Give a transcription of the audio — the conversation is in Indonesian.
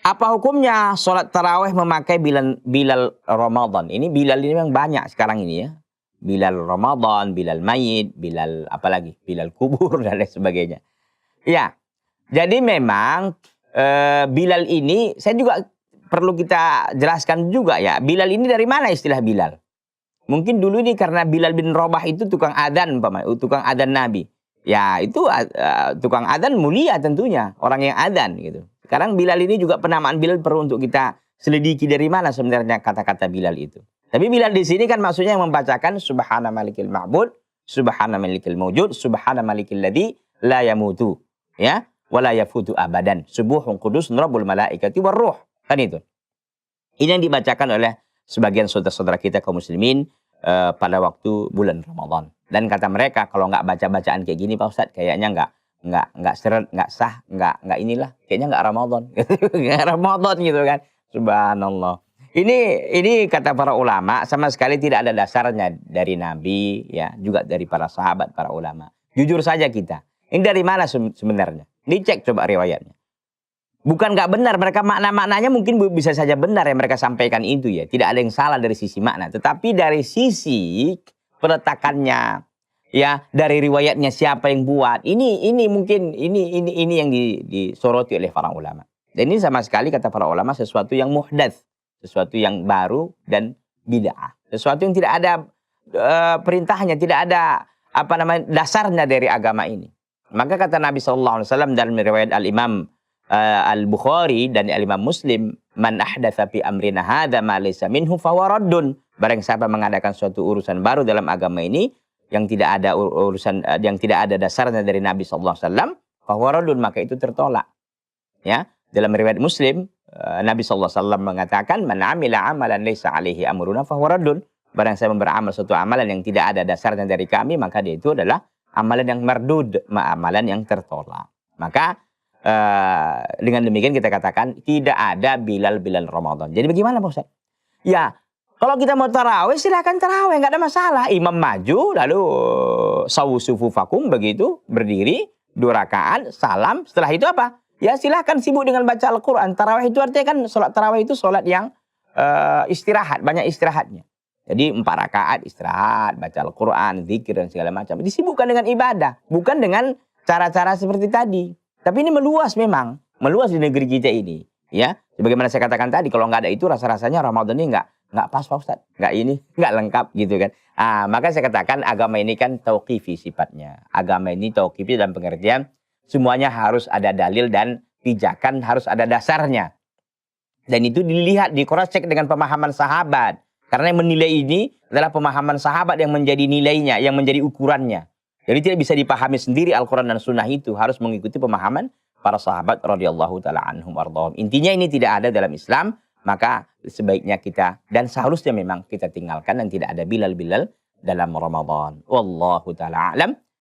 Apa hukumnya sholat taraweh memakai Bilal Ramadan? Ini Bilal ini memang banyak sekarang ini ya. Bilal Ramadan, Bilal Mayit, Bilal apalagi, Bilal kubur dan lain sebagainya. Ya, jadi memang Bilal ini saya juga perlu kita jelaskan juga ya. Bilal ini dari mana istilah Bilal? Mungkin dulu ini karena Bilal bin Rabah itu tukang adzan, tukang adzan Nabi. Ya, itu tukang adzan mulia tentunya, orang yang adzan gitu. Sekarang Bilal ini juga penamaan Bilal perlu untuk kita selidiki dari mana sebenarnya kata-kata Bilal itu. Tapi Bilal di sini kan maksudnya yang membacakan Subhana malikil ma'bud, Subhana malikil mawjud, Subhana malikil ladzi la yamutu. Ya, wala yafutu abadan. Subuhun qudus rabbul malaikati warruh. Kan itu. Ini yang dibacakan oleh sebagian saudara-saudara kita kaum muslimin pada waktu bulan Ramadan. Dan kata mereka kalau nggak baca bacaan kayak gini Pak Ustadz kayaknya nggak seret, nggak sah, nggak inilah, kayaknya nggak Ramadan, nggak Ramadan gitu kan. Subhanallah. Ini kata para ulama sama sekali tidak ada dasarnya dari Nabi ya, juga dari para sahabat, para ulama. Jujur saja kita. Ini dari mana sebenarnya? Dicek coba riwayatnya. Bukan nggak benar, mereka makna-maknanya mungkin bisa saja benar yang mereka sampaikan itu ya. Tidak ada yang salah dari sisi makna, tetapi dari sisi peletakannya ya, dari riwayatnya siapa yang buat. Ini mungkin ini yang disoroti oleh para ulama. Dan ini sama sekali kata para ulama sesuatu yang muhdats, sesuatu yang baru dan bid'ah. Sesuatu yang tidak ada perintahnya, tidak ada dasarnya dari agama ini. Maka kata Nabi sallallahu alaihi wasallam dalam riwayat Al-Imam Al-Bukhari dan Al-Imam Muslim, man ahdatsa fi amrina hadza ma laysa minhu fahuwa raddun. Barang siapa mengadakan suatu urusan baru dalam agama ini yang tidak ada yang tidak ada dasarnya dari Nabi sallallahu alaihi wasallam, fahuwa raddun, maka itu tertolak. Ya, dalam riwayat Muslim Nabi sallallahu alaihi wasallam mengatakan man amila amalan laysa alaihi amruna fahuwa raddun. Barang siapa beramal suatu amalan yang tidak ada dasarnya dari kami, maka dia itu adalah amalan yang mardud, amalan yang tertolak. Maka dengan demikian kita katakan tidak ada Bilal Ramadan. Jadi bagaimana Pak Ustaz? Ya, kalau kita mau tarawih silakan tarawih, nggak ada masalah. Imam maju lalu sawu sufufakum begitu, berdiri 2 rakaat, salam. Setelah itu apa? Ya silakan sibuk dengan baca Al-Qur'an. Tarawih itu artinya kan salat tarawih itu salat yang istirahat, banyak istirahatnya. Jadi 4 rakaat istirahat, baca Al-Qur'an, zikir dan segala macam. Disibukkan dengan ibadah, bukan dengan cara-cara seperti tadi. Tapi ini meluas memang, meluas di negeri kita ini, ya. Sebagaimana saya katakan tadi, kalau nggak ada itu rasa-rasanya Ramadan ini nggak pas Pak Ustadz, nggak lengkap gitu kan. Maka saya katakan agama ini kan tauqifi sifatnya. Agama ini tauqifi dalam pengertian semuanya harus ada dalil dan pijakan harus ada dasarnya. Dan itu dilihat, di-cross check dengan pemahaman sahabat. Karena yang menilai ini adalah pemahaman sahabat yang menjadi nilainya, yang menjadi ukurannya. Jadi tidak bisa dipahami sendiri Al-Quran dan Sunnah itu. Harus mengikuti pemahaman para sahabat radhiyallahu ta'ala anhum ardhahum. Intinya ini tidak ada dalam Islam. Maka sebaiknya kita, dan seharusnya memang kita tinggalkan dan tidak ada Bilal dalam Ramadan. Wallahu ta'ala a'lam.